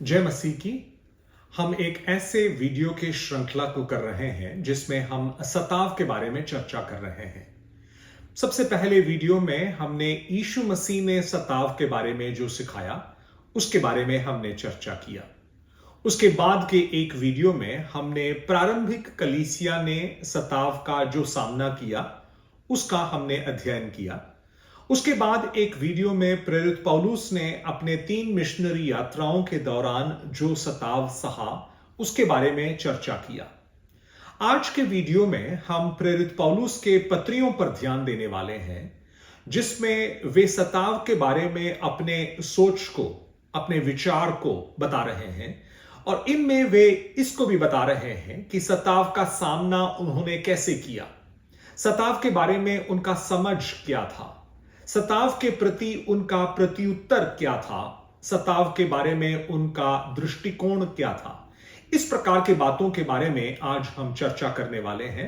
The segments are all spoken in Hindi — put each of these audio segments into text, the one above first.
जय मसीह की। हम एक ऐसे वीडियो के श्रृंखला को कर रहे हैं जिसमें हम सताव के बारे में चर्चा कर रहे हैं। सबसे पहले वीडियो में हमने यीशु मसीह ने सताव के बारे में जो सिखाया उसके बारे में हमने चर्चा किया। उसके बाद के एक वीडियो में हमने प्रारंभिक कलीसिया ने सताव का जो सामना किया उसका हमने अध्ययन किया। उसके बाद एक वीडियो में प्रेरित पौलुस ने अपने 3 मिशनरी यात्राओं के दौरान जो सताव सहा उसके बारे में चर्चा किया। आज के वीडियो में हम प्रेरित पौलुस के पत्रियों पर ध्यान देने वाले हैं जिसमें वे सताव के बारे में अपने सोच को, अपने विचार को बता रहे हैं और इनमें वे इसको भी बता रहे हैं कि सताव का सामना उन्होंने कैसे किया, सताव के बारे में उनका समझ क्या था, सताव के प्रति उनका प्रत्युत्तर क्या था, सताव के बारे में उनका दृष्टिकोण क्या था। इस प्रकार के बातों के बारे में आज हम चर्चा करने वाले हैं।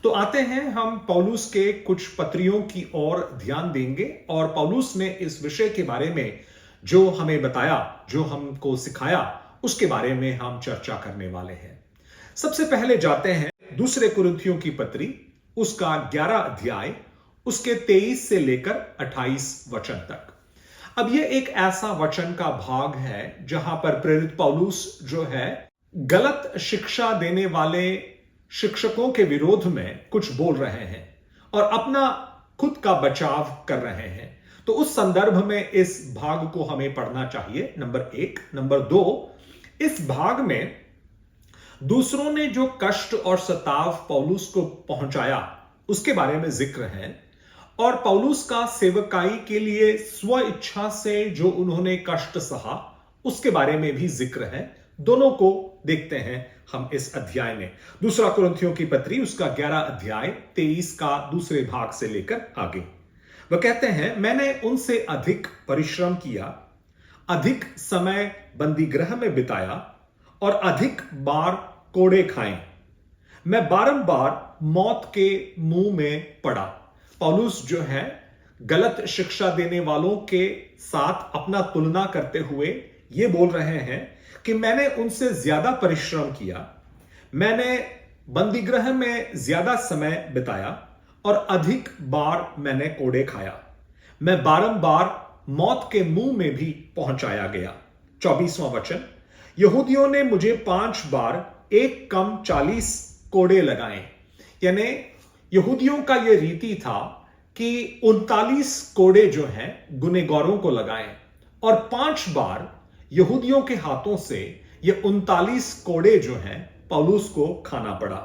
तो आते हैं, हम पौलुस के कुछ पत्रियों की ओर ध्यान देंगे और पौलुस ने इस विषय के बारे में जो हमें बताया, जो हमको सिखाया, उसके बारे में हम चर्चा करने वाले हैं। सबसे पहले जाते हैं दूसरे कुरिन्थियों की पत्री, उसका 11 अध्याय, उसके 23 से लेकर 28 वचन तक। अब यह एक ऐसा वचन का भाग है जहां पर प्रेरित पौलुस जो है गलत शिक्षा देने वाले शिक्षकों के विरोध में कुछ बोल रहे हैं और अपना खुद का बचाव कर रहे हैं। तो उस संदर्भ में इस भाग को हमें पढ़ना चाहिए, नंबर 1। नंबर 2, इस भाग में दूसरों ने जो कष्ट और सताव पौलुस को पहुंचाया उसके बारे में जिक्र है और पौलुस का सेवकाई के लिए स्व इच्छा से जो उन्होंने कष्ट सहा उसके बारे में भी जिक्र है। दोनों को देखते हैं हम इस अध्याय में। दूसरा कुरिन्थियों की पत्री, उसका 11 अध्याय 23 का दूसरे भाग से लेकर आगे वह कहते हैं, मैंने उनसे अधिक परिश्रम किया, अधिक समय बंदी गृह में बिताया और अधिक बार कोड़े खाए। मैं बारंबार मौत के मुंह में पड़ा। पौलुस जो है गलत शिक्षा देने वालों के साथ अपना तुलना करते हुए ये बोल रहे हैं कि मैंने उनसे ज्यादा परिश्रम किया, मैंने बंदीगृह में ज्यादा समय बिताया और अधिक बार मैंने कोड़े खाया। मैं बारंबार मौत के मुंह में भी पहुंचाया गया। 24वां वचन, यहूदियों ने मुझे 5 बार एक कम 40 कोड़े लगाए। यानी यहूदियों का यह रीति था कि 39 कोड़े जो हैं गुनहगारों को लगाएं और 5 बार यहूदियों के हाथों से ये 39 कोड़े जो हैं पौलुस को खाना पड़ा।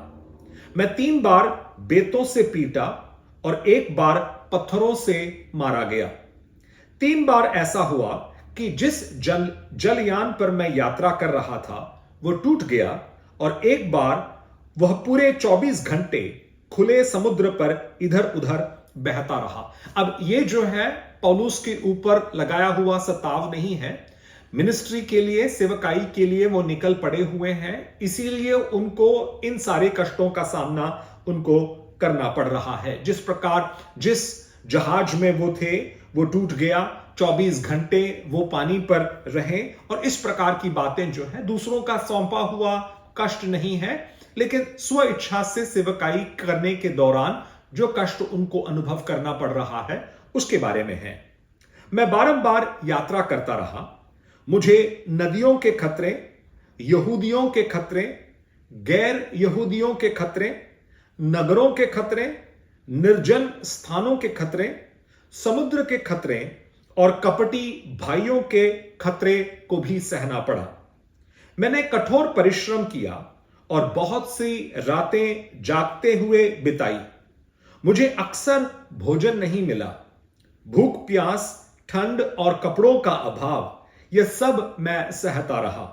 मैं 3 बार बेतों से पीटा और 1 बार पत्थरों से मारा गया। 3 बार ऐसा हुआ कि जिस जलयान पर मैं यात्रा कर रहा था वो टूट गया और 1 बार वह पूरे 24 घंटे खुले समुद्र पर इधर उधर बहता रहा। अब ये जो है पौलुस के ऊपर लगाया हुआ सताव नहीं है, मिनिस्ट्री के लिए, सेवकाई के लिए वो निकल पड़े हुए हैं, इसीलिए उनको इन सारे कष्टों का सामना उनको करना पड़ रहा है। जिस प्रकार जिस जहाज में वो थे वो टूट गया, 24 घंटे वो पानी पर रहे और इस प्रकार की बातें जो है दूसरों का सौंपा हुआ कष्ट नहीं है, लेकिन स्व इच्छा से सेवकाई करने के दौरान जो कष्ट उनको अनुभव करना पड़ रहा है उसके बारे में है। मैं बारंबार यात्रा करता रहा। मुझे नदियों के खतरे, यहूदियों के खतरे, गैर यहूदियों के खतरे, नगरों के खतरे, निर्जन स्थानों के खतरे, समुद्र के खतरे और कपटी भाइयों के खतरे को भी सहना पड़ा। मैंने कठोर परिश्रम किया और बहुत सी रातें जागते हुए बिताई। मुझे अक्सर भोजन नहीं मिला। भूख प्यास, ठंड और कपड़ों का अभाव, यह सब मैं सहता रहा।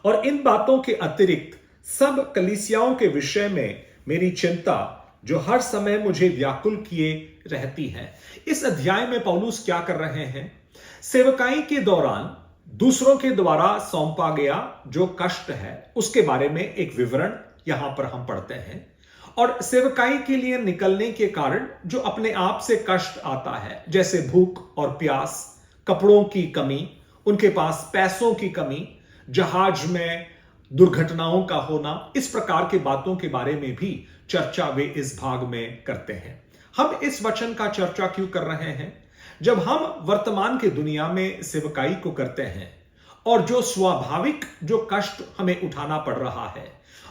और इन बातों के अतिरिक्त सब कलीसियाओं के विषय में मेरी चिंता जो हर समय मुझे व्याकुल किए रहती है। इस अध्याय में पौलुस क्या कर रहे हैं? सेवकाई के दौरान दूसरों के द्वारा सौंपा गया जो कष्ट है उसके बारे में एक विवरण यहां पर हम पढ़ते हैं और सेवकाई के लिए निकलने के कारण जो अपने आप से कष्ट आता है, जैसे भूख और प्यास, कपड़ों की कमी, उनके पास पैसों की कमी, जहाज में दुर्घटनाओं का होना, इस प्रकार की बातों के बारे में भी चर्चा वे इस भाग में करते हैं। हम इस वचन का चर्चा क्यों कर रहे हैं? जब हम वर्तमान की दुनिया में सेवकाई को करते हैं और जो स्वाभाविक जो कष्ट हमें उठाना पड़ रहा है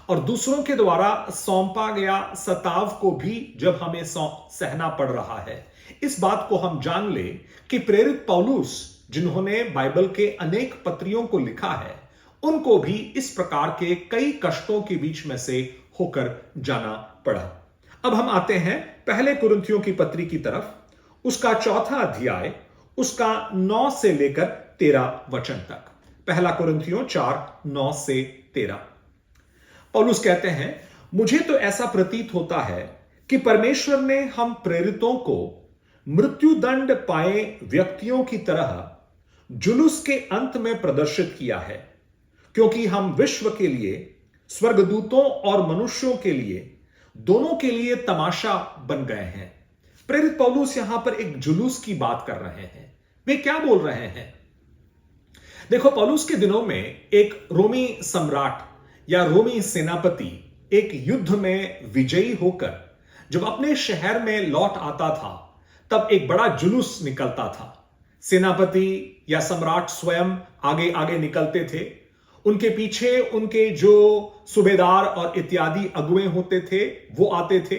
और दूसरों के द्वारा सौंपा गया सताव को भी जब हमें सहना पड़ रहा है, इस बात को हम जान ले कि प्रेरित पौलुस जिन्होंने बाइबल के अनेक पत्रियों को लिखा है, उनको भी इस प्रकार के कई कष्टों के बीच में से होकर जाना पड़ा। अब हम आते हैं पहले कुरिन्थियों की पत्री की तरफ, उसका 4 अध्याय, उसका 9 से लेकर 13 वचन तक। पहला कुरिन्थियों 4:9 से 13। पौलुस कहते हैं, मुझे तो ऐसा प्रतीत होता है कि परमेश्वर ने हम प्रेरितों को मृत्युदंड पाए व्यक्तियों की तरह जुलूस के अंत में प्रदर्शित किया है, क्योंकि हम विश्व के लिए, स्वर्गदूतों और मनुष्यों के लिए, दोनों के लिए तमाशा बन गए हैं। प्रेरित पौलुस यहां पर एक जुलूस की बात कर रहे हैं। वे क्या बोल रहे हैं? देखो, पौलुस के दिनों में एक रोमी सम्राट या रोमी सेनापति एक युद्ध में विजयी होकर जब अपने शहर में लौट आता था, तब एक बड़ा जुलूस निकलता था। सेनापति या सम्राट स्वयं आगे आगे निकलते थे, उनके पीछे उनके जो सूबेदार और इत्यादि अगुए होते थे वो आते थे।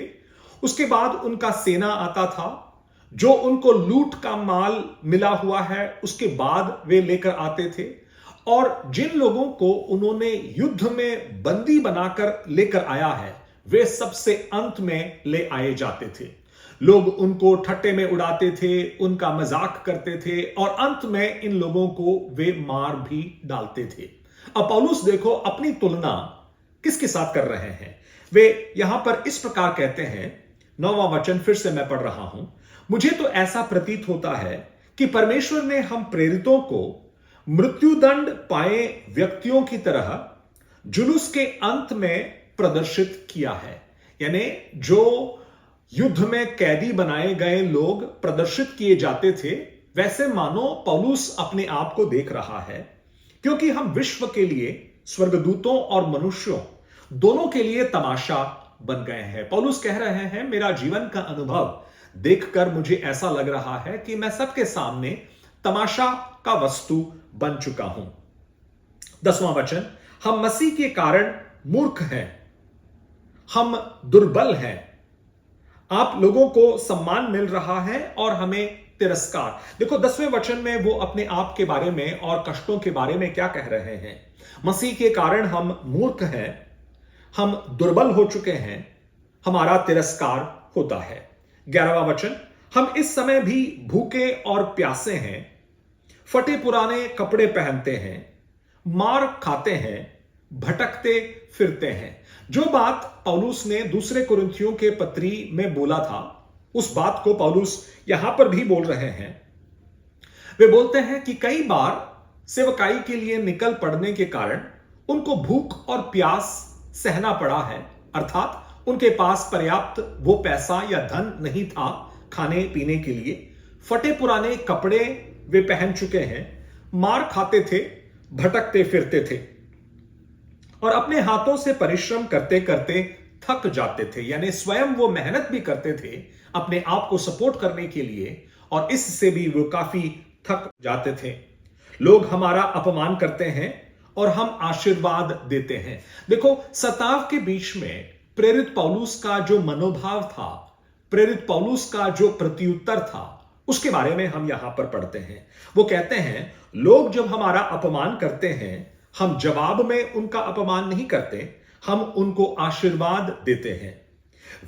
उसके बाद उनका सेना आता था, जो उनको लूट का माल मिला हुआ है उसके बाद वे लेकर आते थे, और जिन लोगों को उन्होंने युद्ध में बंदी बनाकर लेकर आया है वे सबसे अंत में ले आए जाते थे। लोग उनको ठट्टे में उड़ाते थे, उनका मजाक करते थे और अंत में इन लोगों को वे मार भी डालते थे। अब पौलुस देखो अपनी तुलना किसके साथ कर रहे हैं। वे यहां पर इस प्रकार कहते हैं, 9वां वचन फिर से मैं पढ़ रहा हूं, मुझे तो ऐसा प्रतीत होता है कि परमेश्वर ने हम प्रेरितों को मृत्युदंड पाए व्यक्तियों की तरह जुलूस के अंत में प्रदर्शित किया है। यानी जो युद्ध में कैदी बनाए गए लोग प्रदर्शित किए जाते थे, वैसे मानो पौलुस अपने आप को देख रहा है, क्योंकि हम विश्व के लिए, स्वर्गदूतों और मनुष्यों दोनों के लिए तमाशा बन गए हैं। पौलुस कह रहे हैं, मेरा जीवन का अनुभव देखकर मुझे ऐसा लग रहा है कि मैं सबके सामने तमाशा का वस्तु बन चुका हूं। 10वां वचन, हम मसीह के कारण मूर्ख हैं, हम दुर्बल हैं, आप लोगों को सम्मान मिल रहा है और हमें तिरस्कार। देखो 10वें वचन में वो अपने आप के बारे में और कष्टों के बारे में क्या कह रहे हैं? मसीह के कारण हम मूर्ख हैं, हम दुर्बल हो चुके हैं, हमारा तिरस्कार होता है। 11वां वचन, हम इस समय भी भूखे और प्यासे हैं, फटे पुराने कपड़े पहनते हैं, मार खाते हैं, भटकते फिरते हैं। जो बात पौलुस ने दूसरे कुरिन्थियों के पत्री में बोला था, उस बात को पौलुस यहां पर भी बोल रहे हैं। वे बोलते हैं कि कई बार सेवकाई के लिए निकल पड़ने के कारण उनको भूख और प्यास सहना पड़ा है, अर्थात उनके पास पर्याप्त वो पैसा या धन नहीं था खाने पीने के लिए। फटे पुराने कपड़े वे पहन चुके हैं, मार खाते थे, भटकते फिरते थे और अपने हाथों से परिश्रम करते करते थक जाते थे। यानी स्वयं वो मेहनत भी करते थे अपने आप को सपोर्ट करने के लिए, और इससे भी वो काफी थक जाते थे। लोग हमारा अपमान करते हैं और हम आशीर्वाद देते हैं। देखो, सताव के बीच में प्रेरित पौलुस का जो मनोभाव था, प्रेरित पौलुस का जो प्रत्युत्तर था, उसके बारे में हम यहां पर पढ़ते हैं। वो कहते हैं, लोग जब हमारा अपमान करते हैं, हम जवाब में उनका अपमान नहीं करते, हम उनको आशीर्वाद देते हैं।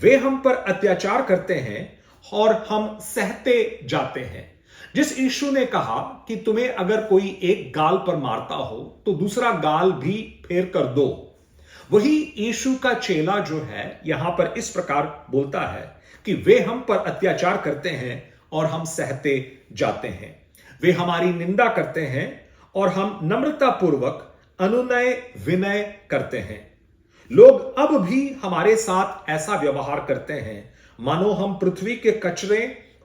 वे हम पर अत्याचार करते हैं और हम सहते जाते हैं। जिस यीशु ने कहा कि तुम्हें अगर कोई एक गाल पर मारता हो तो दूसरा गाल भी फेर कर दो, वही यीशु का चेला जो है यहां पर इस प्रकार बोलता है कि वे हम पर अत्याचार करते हैं और हम सहते जाते हैं। वे हमारी निंदा करते हैं और हम नम्रतापूर्वक अनुनय विनय करते हैं। लोग अब भी हमारे साथ ऐसा व्यवहार करते हैं मानो हम पृथ्वी के कचरे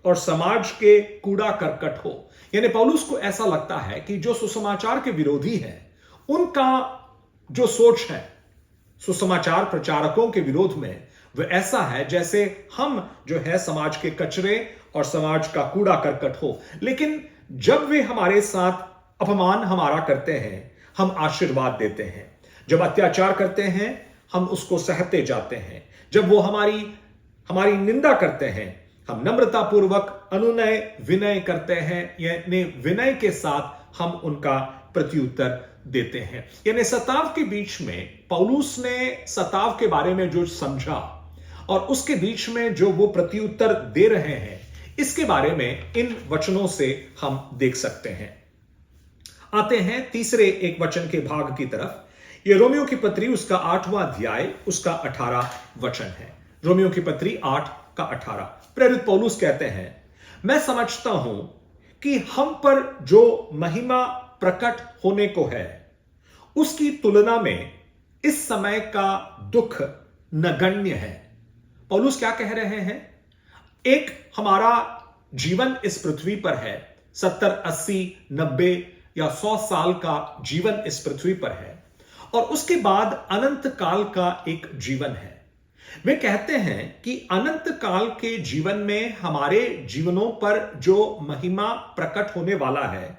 और समाज के कूड़ा करकट हो। यानी पौलुस को ऐसा लगता है कि जो सुसमाचार के विरोधी हैं, उनका जो सोच है सुसमाचार प्रचारकों के विरोध में, वह ऐसा है जैसे हम जो है समाज के कचरे और समाज का कूड़ा करकट हो। लेकिन जब वे हमारे साथ अपमान हमारा करते हैं, हम आशीर्वाद देते हैं। जब अत्याचार करते हैं, हम उसको सहते जाते हैं। जब वो हमारी निंदा करते हैं, हम नम्रतापूर्वक अनुनय विनय करते हैं, यानी विनय के साथ हम उनका प्रत्युत्तर देते हैं। यानी सताव के बीच में पौलुस ने सताव के बारे में जो समझा और उसके बीच में जो वो प्रत्युत्तर दे रहे हैं, इसके बारे में इन वचनों से हम देख सकते हैं। आते हैं तीसरे एक वचन के भाग की तरफ। ये रोमियो की पत्री उसका 8वां अध्याय उसका 18 वचन है। रोमियो की पत्री 8 का 18। प्रेरित पौलुस कहते हैं, मैं समझता हूं कि हम पर जो महिमा प्रकट होने को है, उसकी तुलना में इस समय का दुख नगण्य है। पौलुस क्या कह रहे हैं? एक हमारा जीवन इस पृथ्वी पर है, 70, 80, 90 या 100 साल का जीवन इस पृथ्वी पर है, और उसके बाद अनंत काल का एक जीवन है। वे कहते हैं कि अनंत काल के जीवन में हमारे जीवनों पर जो महिमा प्रकट होने वाला है,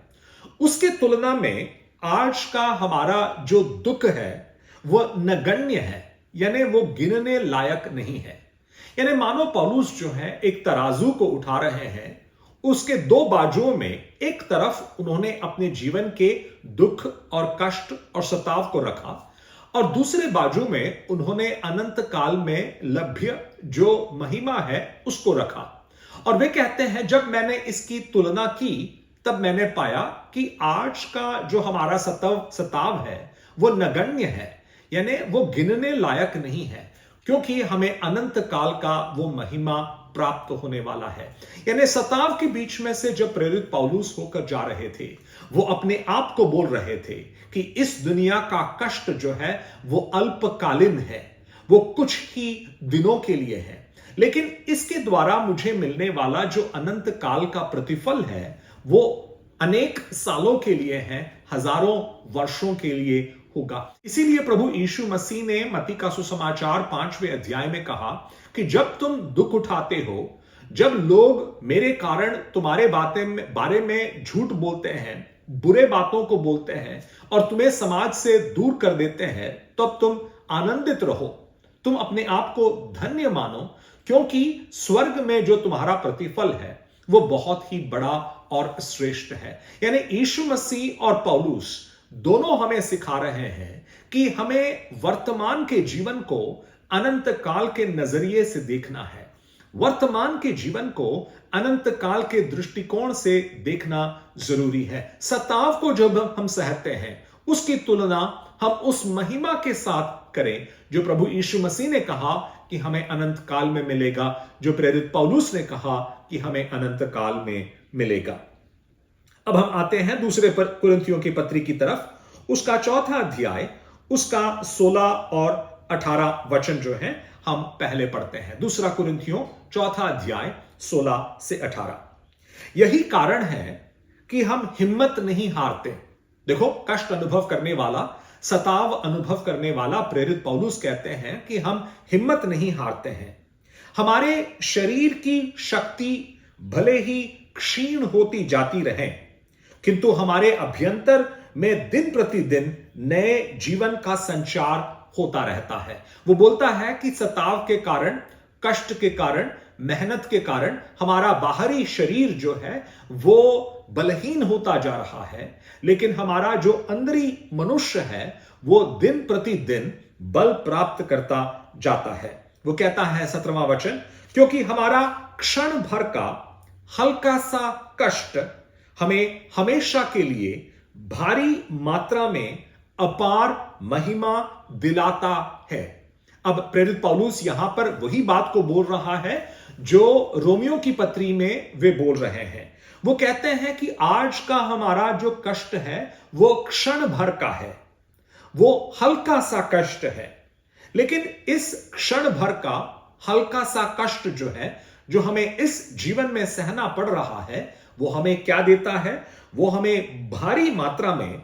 उसके तुलना में आज का हमारा जो दुख है वह नगण्य है, यानी वो गिनने लायक नहीं है। यानी मानो पौलुस जो है एक तराजू को उठा रहे हैं, उसके दो बाजुओं में एक तरफ उन्होंने अपने जीवन के दुख और कष्ट और सताव को रखा, और दूसरे बाजू में उन्होंने अनंत काल में लभ्य जो महिमा है उसको रखा। और वे कहते हैं, जब मैंने इसकी तुलना की तब मैंने पाया कि आज का जो हमारा सताव है वो नगण्य है, यानी वो गिनने लायक नहीं है, क्योंकि हमें अनंत काल का वो महिमा प्राप्त होने वाला है। यानी सताव के बीच में से जब प्रेरित पौलुस होकर जा रहे थे, वो अपने आप को बोल रहे थे कि इस दुनिया का कष्ट जो है वो अल्पकालीन है, वो कुछ ही दिनों के लिए है, लेकिन इसके द्वारा मुझे मिलने वाला जो अनंत काल का प्रतिफल है वो अनेक सालों के लिए है, हजारों वर्षों के लिए होगा। इसीलिए प्रभु यीशु मसीह ने मत्ती का सुसमाचार 5वें अध्याय में कहा कि जब तुम दुख उठाते हो, जब लोग मेरे कारण तुम्हारे बारे में झूठ बोलते हैं, बुरे बातों को बोलते हैं और तुम्हें समाज से दूर कर देते हैं, तब तुम आनंदित रहो, तुम अपने आप को धन्य मानो, क्योंकि स्वर्ग में जो तुम्हारा प्रतिफल है वो बहुत ही बड़ा और श्रेष्ठ है। यानी यीशु मसीह और पौलुस दोनों हमें सिखा रहे हैं कि हमें वर्तमान के जीवन को अनंत काल के नजरिए से देखना है, वर्तमान के जीवन को अनंत काल के दृष्टिकोण से देखना जरूरी है। सताव को जब हम सहते हैं, उसकी तुलना हम उस महिमा के साथ करें जो प्रभु यीशु मसीह ने कहा कि हमें अनंत काल में मिलेगा, जो प्रेरित पौलुस ने कहा कि हमें अनंत काल में मिलेगा। अब हम आते हैं दूसरे कुरिन्थियों की पत्री की तरफ। उसका 4था अध्याय उसका 16 और 18 वचन जो है हम पहले पढ़ते हैं। दूसरा कुरिन्थियों 4था अध्याय 16 से 18। यही कारण है कि हम हिम्मत नहीं हारते। देखो, कष्ट अनुभव करने वाला, सताव अनुभव करने वाला प्रेरित पौलुस कहते हैं कि हम हिम्मत नहीं हारते हैं। हमारे शरीर की शक्ति भले ही क्षीण होती जाती रहे, किंतु हमारे अभ्यंतर में दिन प्रतिदिन नए जीवन का संचार होता रहता है। वो बोलता है कि सताव के कारण, कष्ट के कारण, मेहनत के कारण हमारा बाहरी शरीर जो है वो बलहीन होता जा रहा है, लेकिन हमारा जो अंदरी मनुष्य है वो दिन प्रतिदिन बल प्राप्त करता जाता है। वो कहता है 17वां वचन, क्योंकि हमारा क्षण भर का हल्का सा कष्ट हमें हमेशा के लिए भारी मात्रा में अपार महिमा दिलाता है। अब प्रेरित पौलुस यहां पर वही बात को बोल रहा है जो रोमियो की पत्री में वे बोल रहे हैं। वो कहते हैं कि आज का हमारा जो कष्ट है वो क्षण भर का है, वो हल्का सा कष्ट है, लेकिन इस क्षण भर का हल्का सा कष्ट जो है जो हमें इस जीवन में सहना पड़ रहा है, वो हमें क्या देता है? वो हमें भारी मात्रा में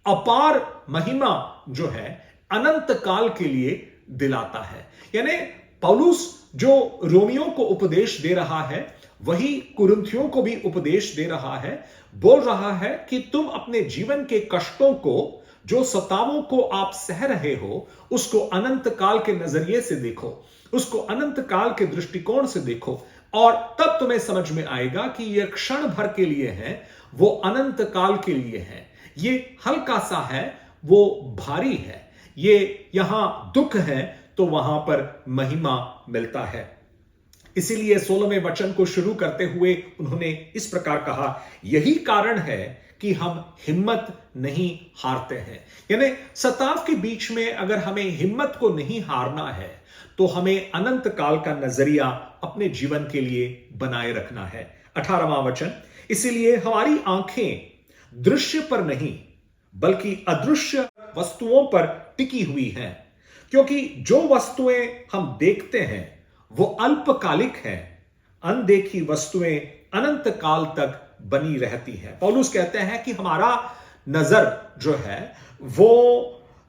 अपार महिमा जो है अनंत काल के लिए दिलाता है। यानी पौलुस जो रोमियों को उपदेश दे रहा है, वही कुरिन्थियों को भी उपदेश दे रहा है। बोल रहा है कि तुम अपने जीवन के कष्टों को, जो सतावों को आप सह रहे हो, उसको अनंत काल के नजरिए से देखो, उसको अनंत काल के दृष्टिकोण से देखो, और तब तुम्हें समझ में आएगा कि यह क्षण भर के लिए है, वो अनंत काल के लिए है। ये हल्का सा है, वो भारी है। ये यहां दुख है तो वहां पर महिमा मिलता है। इसीलिए 16वें वचन को शुरू करते हुए उन्होंने इस प्रकार कहा, यही कारण है कि हम हिम्मत नहीं हारते हैं। यानी सताव के बीच में अगर हमें हिम्मत को नहीं हारना है, तो हमें अनंत काल का नजरिया अपने जीवन के लिए बनाए रखना है। 18वां वचन, इसीलिए हमारी आंखें दृश्य पर नहीं बल्कि अदृश्य वस्तुओं पर टिकी हुई हैं, क्योंकि जो वस्तुएं हम देखते हैं वो अल्पकालिक हैं, अनदेखी वस्तुएं अनंत काल तक बनी रहती हैं। पौलुस कहते हैं कि हमारा नजर जो है वो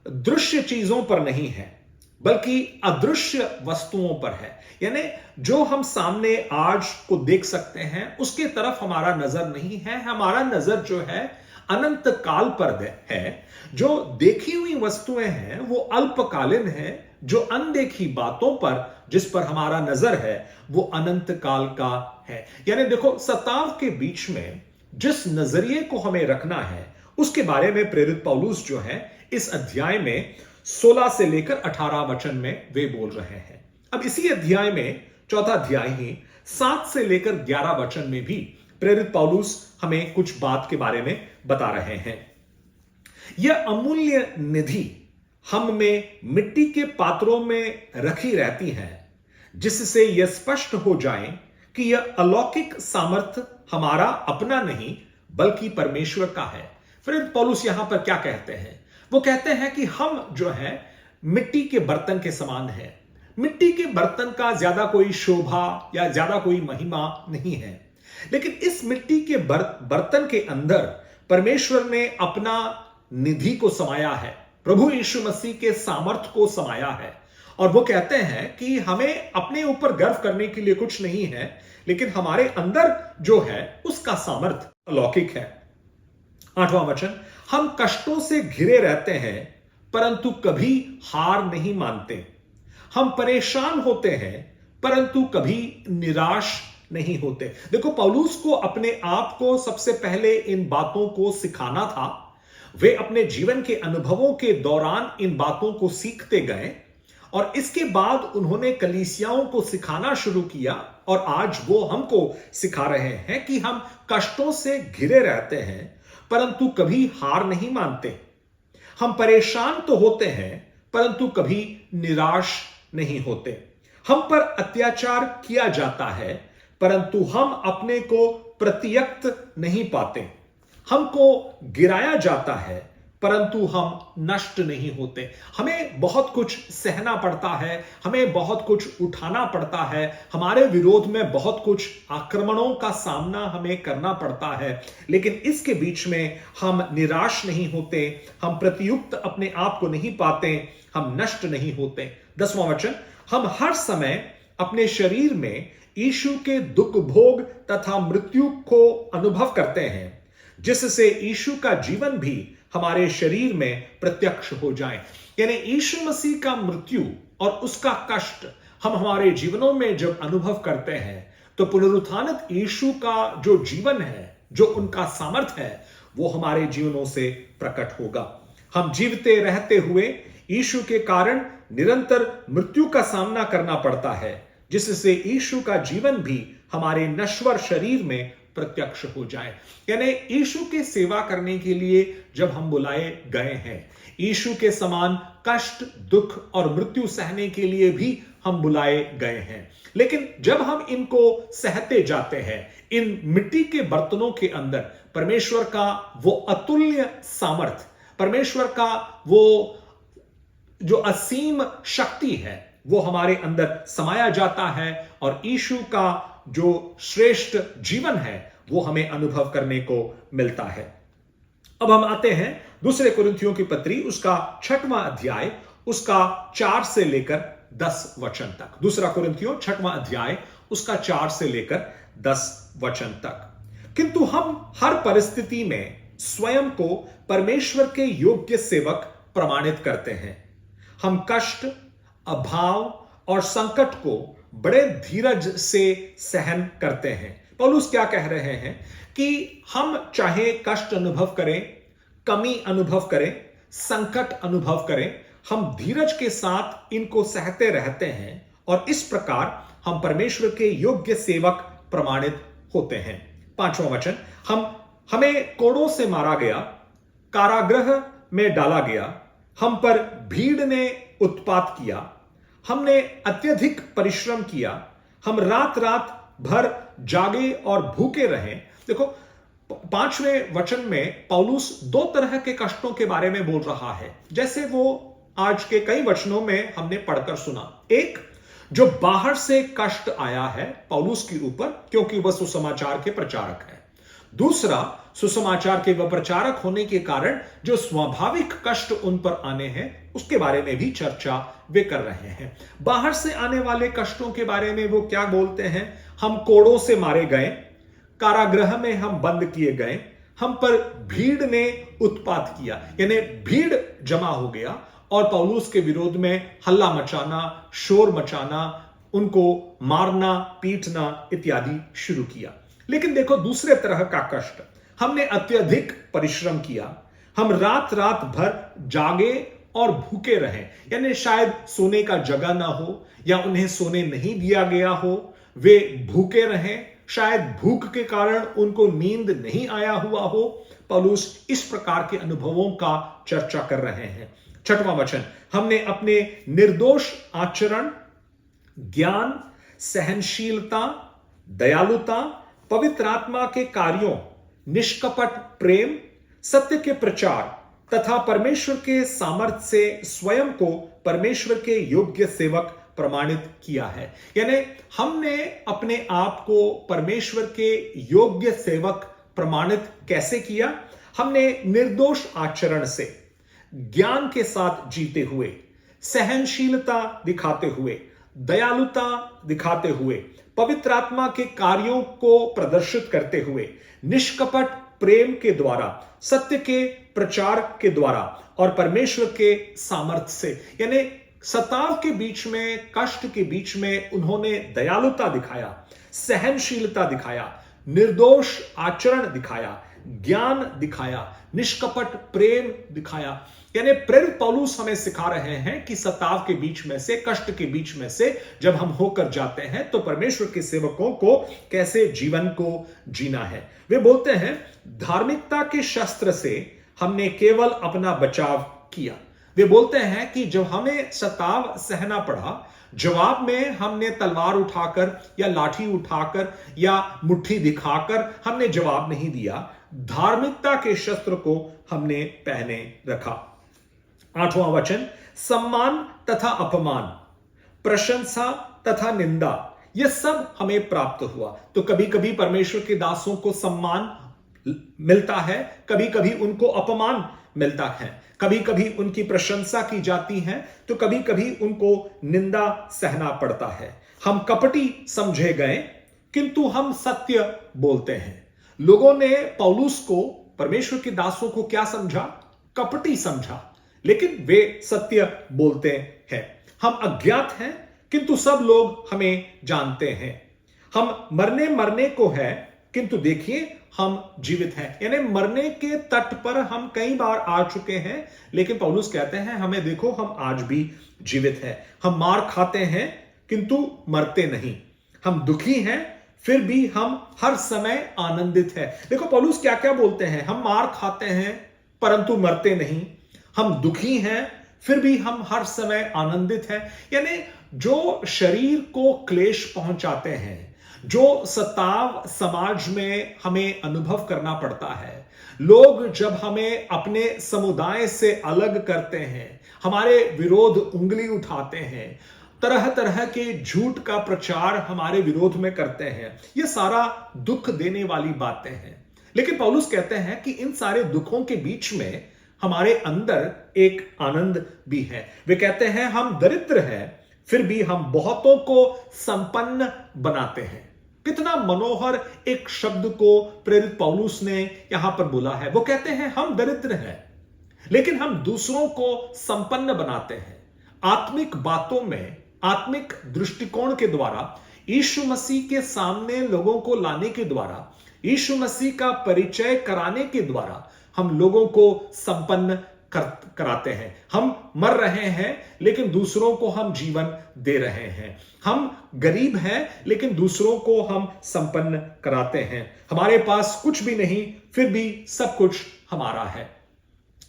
दृश्य चीजों पर नहीं है बल्कि अदृश्य वस्तुओं पर है। यानी जो हम सामने आज को देख सकते हैं उसके तरफ हमारा नजर नहीं है, हमारा नजर जो है अनंत काल पर है। जो देखी हुई वस्तुएं हैं वो अल्पकालीन है, जो अनदेखी बातों पर जिस पर हमारा नजर है वो अनंत काल का है। यानी देखो, सताव के बीच में जिस नजरिए को हमें रखना है उसके बारे में प्रेरित पौलुस जो है इस अध्याय में 16 से लेकर 18 वचन में वे बोल रहे हैं। अब इसी अध्याय में, चौथा अध्याय ही 7 से लेकर 11 वचन में भी प्रेरित पौलुस हमें कुछ बात के बारे में बता रहे हैं। यह अमूल्य निधि हम में मिट्टी के पात्रों में रखी रहती है, जिससे यह स्पष्ट हो जाए कि यह अलौकिक सामर्थ्य हमारा अपना नहीं बल्कि परमेश्वर का है। फिर पौलुस यहां पर क्या कहते हैं? वो कहते हैं कि हम जो है मिट्टी के बर्तन के समान है। मिट्टी के बर्तन का ज्यादा कोई शोभा या ज्यादा कोई महिमा नहीं है, लेकिन इस मिट्टी के बर्तन के अंदर परमेश्वर ने अपना निधि को समाया है, प्रभु यीशु मसीह के सामर्थ्य को समाया है। और वो कहते हैं कि हमें अपने ऊपर गर्व करने के लिए कुछ नहीं है, लेकिन हमारे अंदर जो है उसका सामर्थ्य अलौकिक है। 8वां वचन, हम कष्टों से घिरे रहते हैं परंतु कभी हार नहीं मानते, हम परेशान होते हैं परंतु कभी निराश नहीं होते। देखो, पौलुस को अपने आप को सबसे पहले इन बातों को सिखाना था। वे अपने जीवन के अनुभवों के दौरान इन बातों को सीखते गए और इसके बाद उन्होंने कलीसियाओं को सिखाना शुरू किया, और आज वो हमको सिखा रहे हैं कि हम कष्टों से घिरे रहते हैं परंतु कभी हार नहीं मानते, हम परेशान तो होते हैं परंतु कभी निराश नहीं होते, हम पर अत्याचार किया जाता है परंतु हम अपने को प्रत्यक्त नहीं पाते, हमको गिराया जाता है परंतु हम नष्ट नहीं होते। हमें बहुत कुछ सहना पड़ता है, हमें बहुत कुछ उठाना पड़ता है, हमारे विरोध में बहुत कुछ आक्रमणों का सामना हमें करना पड़ता है, लेकिन इसके बीच में हम निराश नहीं होते, हम प्रतियुक्त अपने आप को नहीं पाते, हम नष्ट नहीं होते। 10वां वचन, हम हर समय अपने शरीर में यीशु के दुख भोग तथा मृत्यु को अनुभव करते हैं, जिससे यीशु का जीवन भी हमारे शरीर में प्रत्यक्ष हो जाए। यानी यीशु मसीह का मृत्यु और उसका कष्ट हम हमारे जीवनों में जब अनुभव करते हैं तो पुनरुत्थानित यीशु का जो जीवन है, जो उनका सामर्थ्य है, वो हमारे जीवनों से प्रकट होगा। हम जीवते रहते हुए यीशु के कारण निरंतर मृत्यु का सामना करना पड़ता है, जिससे यीशु का जीवन भी हमारे नश्वर शरीर में प्रत्यक्ष हो जाए। यानी यीशु के सेवा करने के लिए जब हम बुलाए गए हैं, यीशु के समान कष्ट, दुख और मृत्यु सहने के लिए भी हम बुलाए गए हैं। लेकिन जब हम इनको सहते जाते हैं, इन मिट्टी के बर्तनों के अंदर परमेश्वर का वो अतुल्य सामर्थ, परमेश्वर का वो जो असीम शक्ति है, वो हमारे अंदर समाया जाता है और यीशु का जो श्रेष्ठ जीवन है वो हमें अनुभव करने को मिलता है। अब हम आते हैं दूसरे कुरिन्थियों की पत्री, उसका 6वां अध्याय, उसका 4 से लेकर 10 वचन तक। दूसरा कुरिन्थियों 6वां अध्याय, उसका 4 से लेकर 10 वचन तक। किंतु हम हर परिस्थिति में स्वयं को परमेश्वर के योग्य सेवक प्रमाणित करते हैं। हम कष्ट, अभाव और संकट को बड़े धीरज से सहन करते हैं। पौलुस क्या कह रहे हैं कि हम चाहे कष्ट अनुभव करें, कमी अनुभव करें, संकट अनुभव करें, हम धीरज के साथ इनको सहते रहते हैं और इस प्रकार हम परमेश्वर के योग्य सेवक प्रमाणित होते हैं। 5वां वचन, हमें कोड़ों से मारा गया, कारागृह में डाला गया, हम पर भीड़ ने उत्पात किया, हमने अत्यधिक परिश्रम किया, हम रात रात भर जागे और भूखे रहे। देखो 5वें वचन में पौलुस 2 तरह के कष्टों के बारे में बोल रहा है, जैसे वो आज के कई वचनों में हमने पढ़कर सुना। एक, जो बाहर से कष्ट आया है पौलुस के ऊपर क्योंकि वह सुसमाचार के प्रचारक है। दूसरा, सुसमाचार के वह प्रचारक होने के कारण जो स्वाभाविक कष्ट उन पर आने हैं उसके बारे में भी चर्चा वे कर रहे हैं। बाहर से आने वाले कष्टों के बारे में वो क्या बोलते हैं? हम कोड़ों से मारे गए, कारागृह में हम बंद किए गए, हम पर भीड़ ने उत्पात किया, यानी भीड़ जमा हो गया और पौलुस के विरोध में हल्ला मचाना, शोर मचाना, उनको मारना, पीटना इत्यादि शुरू किया। लेकिन देखो दूसरे तरह का कष्ट, हमने अत्यधिक परिश्रम किया, हम रात रात भर जागे और भूखे रहे, यानी शायद सोने का जगह ना हो या उन्हें सोने नहीं दिया गया हो, वे भूखे रहे, शायद भूख के कारण उनको नींद नहीं आया हुआ हो। पौलुस इस प्रकार के अनुभवों का चर्चा कर रहे हैं। 6वां वचन, हमने अपने निर्दोष आचरण, ज्ञान, सहनशीलता, दयालुता, पवित्र आत्मा के कार्यों, निष्कपट प्रेम, सत्य के प्रचार तथा परमेश्वर के सामर्थ्य से स्वयं को परमेश्वर के योग्य सेवक प्रमाणित किया है। यानी हमने अपने आप को परमेश्वर के योग्य सेवक प्रमाणित कैसे किया? हमने निर्दोष आचरण से, ज्ञान के साथ जीते हुए, सहनशीलता दिखाते हुए, दयालुता दिखाते हुए, पवित्र आत्मा के कार्यों को प्रदर्शित करते हुए, निष्कपट प्रेम के द्वारा, सत्य के प्रचार के द्वारा और परमेश्वर के सामर्थ्य से, यानी सताव के बीच में, कष्ट के बीच में उन्होंने दयालुता दिखाया, सहनशीलता दिखाया, निर्दोष आचरण दिखाया, ज्ञान दिखाया, निष्कपट प्रेम दिखाया। यानी प्रेरित पौलुस हमें सिखा रहे हैं कि सताव के बीच में से, कष्ट के बीच में से जब हम होकर जाते हैं तो परमेश्वर के सेवकों को कैसे जीवन को जीना है। वे बोलते हैं धार्मिकता के शस्त्र से हमने केवल अपना बचाव किया। वे बोलते हैं कि जब हमें सताव सहना पड़ा, जवाब में हमने तलवार उठाकर या लाठी उठाकर या मुट्ठी दिखाकर हमने जवाब नहीं दिया, धार्मिकता के शस्त्र को हमने पहने रखा। 8वां वचन, सम्मान तथा अपमान, प्रशंसा तथा निंदा, यह सब हमें प्राप्त हुआ। तो कभी कभी परमेश्वर के दासों को सम्मान मिलता है, कभी कभी उनको अपमान मिलता है, कभी कभी उनकी प्रशंसा की जाती है तो कभी कभी उनको निंदा सहना पड़ता है। हम कपटी समझे गए किंतु हम सत्य बोलते हैं। लोगों ने पौलुस को, परमेश्वर के दासों को क्या समझा? कपटी समझा, लेकिन वे सत्य बोलते हैं। हम अज्ञात हैं किंतु सब लोग हमें जानते हैं। हम मरने को है किंतु देखिए हम जीवित हैं। यानी मरने के तट पर हम कई बार आ चुके हैं, लेकिन पौलुस कहते हैं हमें देखो हम आज भी जीवित हैं। हम मार खाते हैं किंतु मरते नहीं, हम दुखी हैं फिर भी हम हर समय आनंदित हैं। देखो पौलुस क्या क्या बोलते हैं, हम मार खाते हैं परंतु मरते नहीं, हम दुखी हैं फिर भी हम हर समय आनंदित हैं। यानी जो शरीर को क्लेश पहुंचाते हैं, जो सताव समाज में हमें अनुभव करना पड़ता है, लोग जब हमें अपने समुदाय से अलग करते हैं, हमारे विरोध उंगली उठाते हैं, तरह तरह के झूठ का प्रचार हमारे विरोध में करते हैं। यह सारा दुख देने वाली बातें हैं। लेकिन पौलुस कहते हैं कि इन सारे दुखों के बीच में हमारे अंदर एक आनंद भी है। वे कहते हैं हम दरिद्र हैं, फिर भी हम बहुतों को संपन्न बनाते हैं। कितना मनोहर एक शब्द को प्रेरित पौलुस ने यहां पर बोला है। वो कहते हैं हम दरिद्र हैं, लेकिन हम दूसरों को संपन्न बनाते हैं। आत्मिक बातों में, आत्मिक दृष्टिकोण के द्वारा, यीशु मसीह के सामने लोगों को लाने के द्वारा, यीशु मसीह का परिचय कराने के द्वारा हम लोगों को संपन्न कराते हैं। हम मर रहे हैं लेकिन दूसरों को हम जीवन दे रहे हैं। हम गरीब हैं लेकिन दूसरों को हम संपन्न कराते हैं। हमारे पास कुछ भी नहीं, फिर भी सब कुछ हमारा है।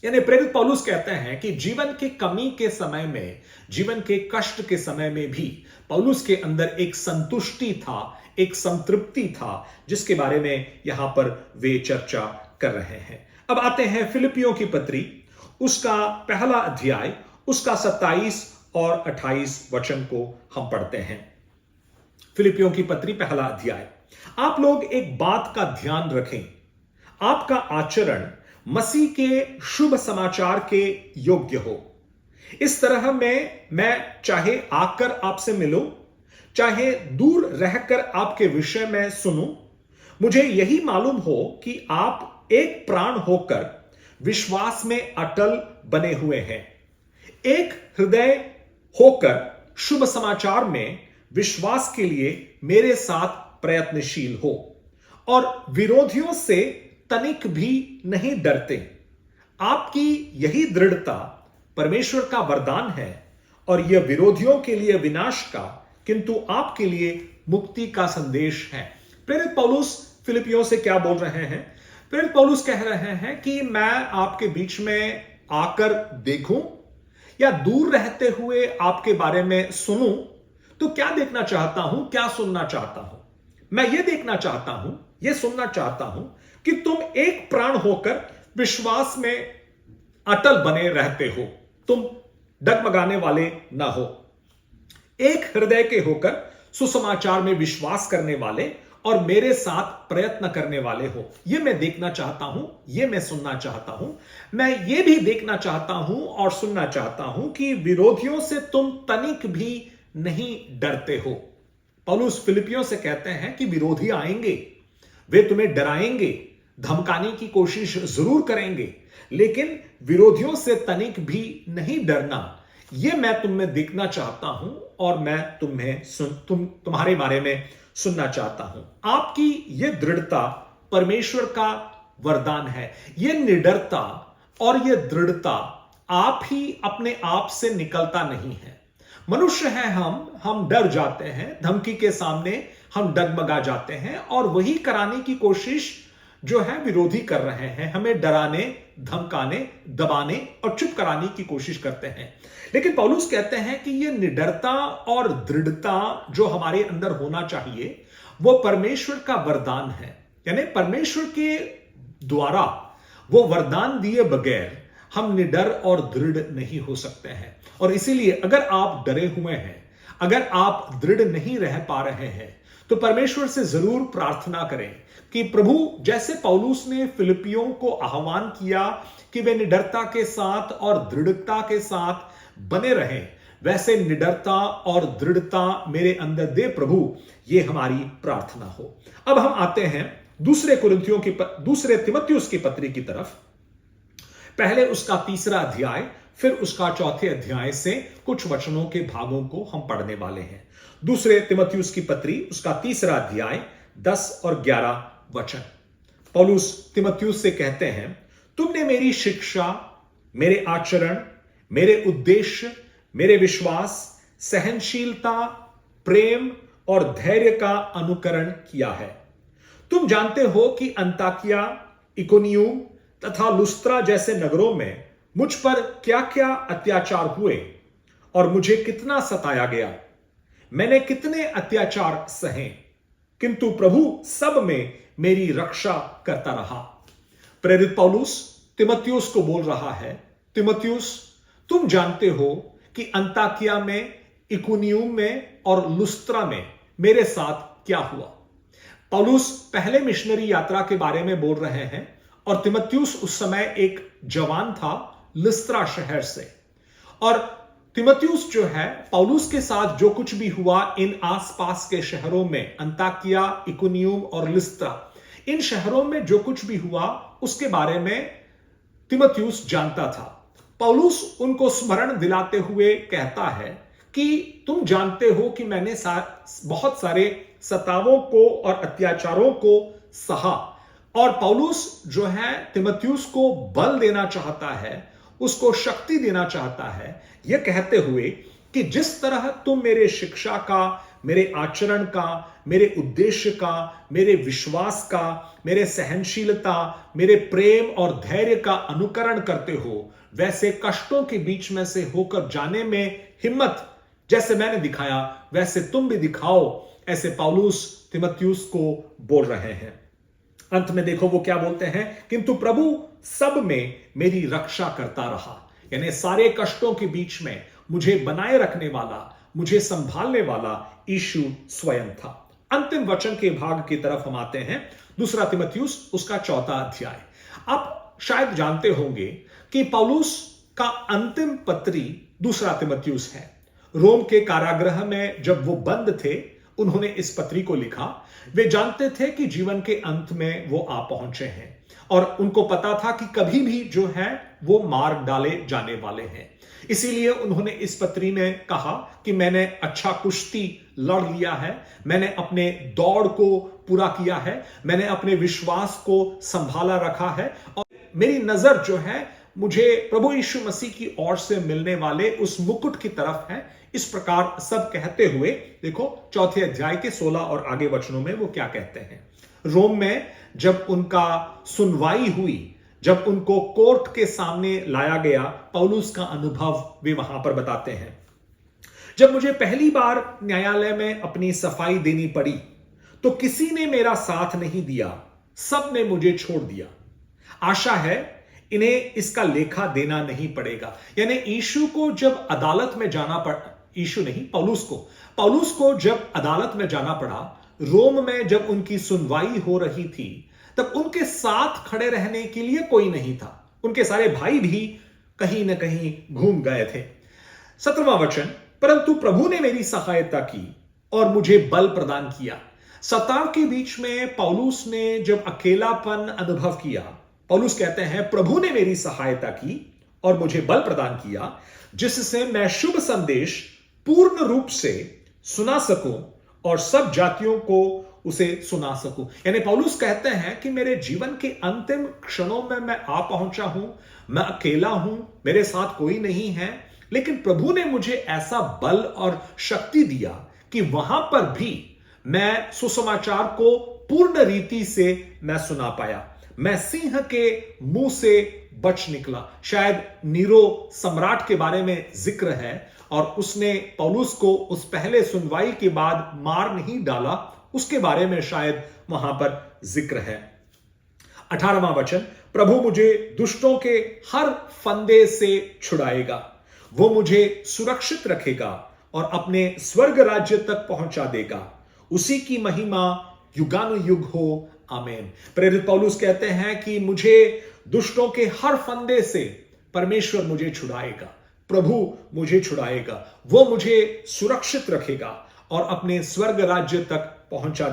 यानी प्रेरित पौलुस कहते हैं कि जीवन के कमी के समय में, जीवन के कष्ट के समय में भी पौलुस के अंदर एक संतुष्टि था, एक संतृप्ति था, जिसके बारे में यहां पर वे चर्चा कर रहे हैं। अब आते हैं फिलिपियों की पत्री, उसका पहला अध्याय, उसका 27 और 28 वचन को हम पढ़ते हैं। फिलिपियों की पत्री पहला अध्याय। आप लोग एक बात का ध्यान रखें, आपका आचरण मसीह के शुभ समाचार के योग्य हो। इस तरह में मैं चाहे आकर आपसे मिलूं, चाहे दूर रहकर आपके विषय में सुनूं, मुझे यही मालूम हो कि आप एक प्राण होकर विश्वास में अटल बने हुए हैं, एक हृदय होकर शुभ समाचार में विश्वास के लिए मेरे साथ प्रयत्नशील हो और विरोधियों से तनिक भी नहीं डरते। आपकी यही दृढ़ता परमेश्वर का वरदान है और यह विरोधियों के लिए विनाश का, किंतु आपके लिए मुक्ति का संदेश है। प्रेरित पौलुस फिलिपियों से क्या बोल रहे हैं? प्रेरित पौलुस कह रहे हैं कि मैं आपके बीच में आकर देखूं या दूर रहते हुए आपके बारे में सुनूं, तो क्या देखना चाहता हूं, क्या सुनना चाहता हूं? मैं यह देखना चाहता हूं, यह सुनना चाहता हूं कि तुम एक प्राण होकर विश्वास में अटल बने रहते हो, तुम डगमगाने वाले ना हो, एक हृदय के होकर सुसमाचार में विश्वास करने वाले और मेरे साथ प्रयत्न करने वाले हो। यह मैं देखना चाहता हूं, यह मैं सुनना चाहता हूं। मैं यह भी देखना चाहता हूं और सुनना चाहता हूं कि विरोधियों से तुम तनिक भी नहीं डरते हो। पौलुस फिलिपियों से कहते हैं कि विरोधी आएंगे, वे तुम्हें डराएंगे, धमकाने की कोशिश जरूर करेंगे, लेकिन विरोधियों से तनिक भी नहीं डरना। यह मैं तुम में देखना चाहता हूं और मैं तुम्हारे बारे में सुनना चाहता हूं। आपकी यह दृढ़ता परमेश्वर का वरदान है। यह निडरता और यह दृढ़ता आप ही अपने आप से निकलता नहीं है। मनुष्य है हम डर जाते हैं, धमकी के सामने हम डगमगा जाते हैं और वही कराने की कोशिश जो है विरोधी कर रहे हैं। हमें डराने, धमकाने, दबाने और चुप कराने की कोशिश करते हैं। लेकिन पौलुस कहते हैं कि यह निडरता और दृढ़ता जो हमारे अंदर होना चाहिए, वो परमेश्वर का वरदान है। यानी परमेश्वर के द्वारा वो वरदान दिए बगैर हम निडर और दृढ़ नहीं हो सकते हैं। और इसीलिए अगर आप डरे हुए हैं, अगर आप दृढ़ नहीं रह पा रहे हैं, तो परमेश्वर से जरूर प्रार्थना करें कि प्रभु, जैसे पौलुस ने फिलिपियों को आह्वान किया कि वे निडरता के साथ और दृढ़ता के साथ बने रहें, वैसे निडरता और दृढ़ता मेरे अंदर दे प्रभु, ये हमारी प्रार्थना हो। अब हम आते हैं दूसरे तिमुथियुस की पत्री की तरफ। पहले उसका 3 अध्याय, फिर उसका 4 अध्याय से कुछ वचनों के भागों को हम पढ़ने वाले हैं। दूसरे तिमुथियुस की पत्री, उसका 3 अध्याय 10 और 11 वचन। पौलुस तिमुथियुस से कहते हैं, तुमने मेरी शिक्षा, मेरे आचरण, मेरे उद्देश्य, मेरे विश्वास, सहनशीलता, प्रेम और धैर्य का अनुकरण किया है। तुम जानते हो कि अंताकिया, इकोनियुम तथा लुस्त्रा जैसे नगरों में मुझ पर क्या क्या अत्याचार हुए और मुझे कितना सताया गया। मैंने कितने अत्याचार सहे, किंतु प्रभु सब में मेरी रक्षा करता रहा। प्रेरित पौलुस तिमुथियुस को बोल रहा है, तिमुथियुस, तुम जानते हो कि अंताकिया में, इकुनियुम में और लुस्त्रा में मेरे साथ क्या हुआ। पौलुस पहले मिशनरी यात्रा के बारे में बोल रहे हैं और तीमुथियुस उस समय एक जवान था लुस्त्रा शहर से। और तीमुथियुस जो है पौलुस के साथ जो कुछ भी हुआ इन आसपास के शहरों में अंताकिया, इकुनियुम और लुस्त्रा, इन शहरों में जो कुछ भी हुआ उसके बारे में तीमुथियुस जानता था। पौलुस उनको स्मरण दिलाते हुए कहता है कि तुम जानते हो कि मैंने बहुत सारे सतावों को और अत्याचारों को सहा। और पौलुस जो है तीमुथियुस को बल देना चाहता है, उसको शक्ति देना चाहता है, यह कहते हुए कि जिस तरह तुम मेरे शिक्षा का, मेरे आचरण का, मेरे उद्देश्य का, मेरे विश्वास का, मेरे सहनशीलता, मेरे प्रेम और धैर्य का अनुकरण करते हो, वैसे कष्टों के बीच में से होकर जाने में हिम्मत जैसे मैंने दिखाया वैसे तुम भी दिखाओ, ऐसे पौलुस तीमुथियुस को बोल रहे हैं। अंत में देखो वो क्या बोलते हैं, किंतु प्रभु सब में मेरी रक्षा करता रहा। यानी सारे कष्टों के बीच में मुझे बनाए रखने वाला, मुझे संभालने वाला यीशु स्वयं था। अंतिम वचन के भाग की तरफ हम आते हैं, दूसरा तीमुथियुस उसका 4वां अध्याय। आप शायद जानते होंगे कि पौलुस का अंतिम पत्री दूसरा तीमुथियुस है। रोम के कारागृह में जब वो बंद थे, उन्होंने इस पत्री को लिखा। वे जानते थे कि जीवन के अंत में वो आ पहुंचे हैं और उनको पता था कि कभी भी जो है वो मार डाले जाने वाले हैं। इसीलिए उन्होंने इस पत्री में कहा कि मैंने अच्छा कुश्ती लड़ लिया है, मैंने अपने दौड़ को पूरा किया है, मैंने अपने विश्वास को संभाला रखा है और मेरी नजर जो है मुझे प्रभु यीशु मसीह की ओर से मिलने वाले उस मुकुट की तरफ है। इस प्रकार सब कहते हुए देखो 4 अध्याय के 16 और आगे वचनों में वो क्या कहते हैं। रोम में जब उनका सुनवाई हुई, जब उनको कोर्ट के सामने लाया गया, पौलुस का अनुभव वे वहां पर बताते हैं। जब मुझे पहली बार न्यायालय में अपनी सफाई देनी पड़ी तो किसी ने मेरा साथ नहीं दिया, सब ने मुझे छोड़ दिया। आशा है इन्हें इसका लेखा देना नहीं पड़ेगा। यानी यीशु को जब अदालत में जाना पड़ा, यीशु नहीं पौलुस को जब अदालत में जाना पड़ा, रोम में जब उनकी सुनवाई हो रही थी, तब उनके साथ खड़े रहने के लिए कोई नहीं था। उनके सारे भाई भी कहीं ना कहीं घूम गए थे। 17वां वचन, परंतु प्रभु ने मेरी सहायता की और मुझे बल प्रदान किया। सताव के बीच में पौलुस ने जब अकेलापन अनुभव किया, पौलुस कहते हैं प्रभु ने मेरी सहायता की और मुझे बल प्रदान किया, जिससे मैं शुभ संदेश पूर्ण रूप से सुना सकूं और सब जातियों को उसे सुना सकूं। यानी पौलुस कहते हैं कि मेरे जीवन के अंतिम क्षणों में मैं आ पहुंचा हूं, मैं अकेला हूं, मेरे साथ कोई नहीं है, लेकिन प्रभु ने मुझे ऐसा बल और शक्ति दिया कि वहां पर भी मैं सुसमाचार को पूर्ण रीति से मैं सुना पाया। मैं सिंह के मुंह से बच निकला। शायद नीरो सम्राट के बारे में जिक्र है और उसने पौलुस को उस पहले सुनवाई के बाद मार नहीं डाला, उसके बारे में शायद वहां पर जिक्र है। 18वां वचन, प्रभु मुझे दुष्टों के हर फंदे से छुड़ाएगा, वो मुझे सुरक्षित रखेगा और अपने स्वर्ग राज्य तक पहुंचा देगा। उसी की महिमा युगानुयुग हो, आमीन। प्रेरित पौलुस कहते हैं कि मुझे दुष्टों के हर फंदे से परमेश्वर मुझे छुड़ाएगा, प्रभु मुझे छुड़ाएगा, वो मुझे सुरक्षित रखेगा और अपने स्वर्ग राज्य तक पहुंचा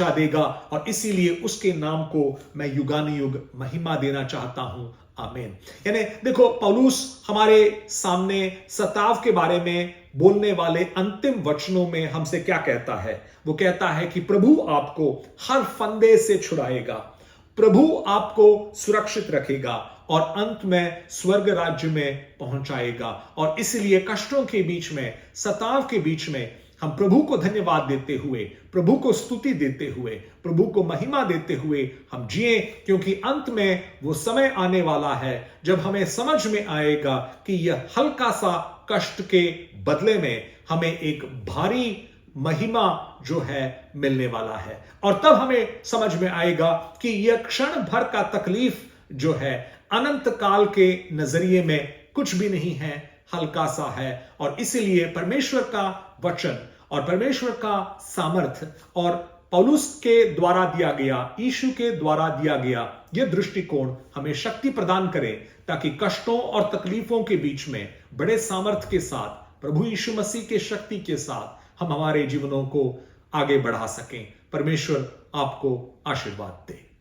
देगा और इसीलिए उसके नाम को मैं युगानुयुग महिमा देना चाहता हूं, आमीन। यानी देखो पौलुस हमारे सामने सताव के बारे में बोलने वाले अंतिम वचनों में हमसे क्या कहता है। वो कहता है कि प्रभु आपको हर फंदे से छुड़ाएगा, प्रभु आपको सुरक्षित रखेगा और अंत में स्वर्ग राज्य में पहुंचाएगा। और इसलिए कष्टों के बीच में, सताव के बीच में हम प्रभु को धन्यवाद देते हुए, प्रभु को स्तुति देते हुए, प्रभु को महिमा देते हुए हम जिए, क्योंकि अंत में वो समय आने वाला है जब हमें समझ में आएगा कि यह हल्का सा कष्ट के बदले में हमें एक भारी महिमा जो है मिलने वाला है। और तब हमें समझ में आएगा कि यह क्षण भर का तकलीफ जो है अनंत काल के नजरिए में कुछ भी नहीं है, हल्का सा है, और इसीलिए परमेश्वर का वचन और परमेश्वर का सामर्थ्य और पौलुस के द्वारा दिया गया, यीशु के द्वारा दिया गया यह दृष्टिकोण हमें शक्ति प्रदान करे, ताकि कष्टों और तकलीफों के बीच में बड़े सामर्थ्य के साथ, प्रभु यीशु मसीह के शक्ति के साथ हम हमारे जीवनों को आगे बढ़ा सकें। परमेश्वर आपको आशीर्वाद दे।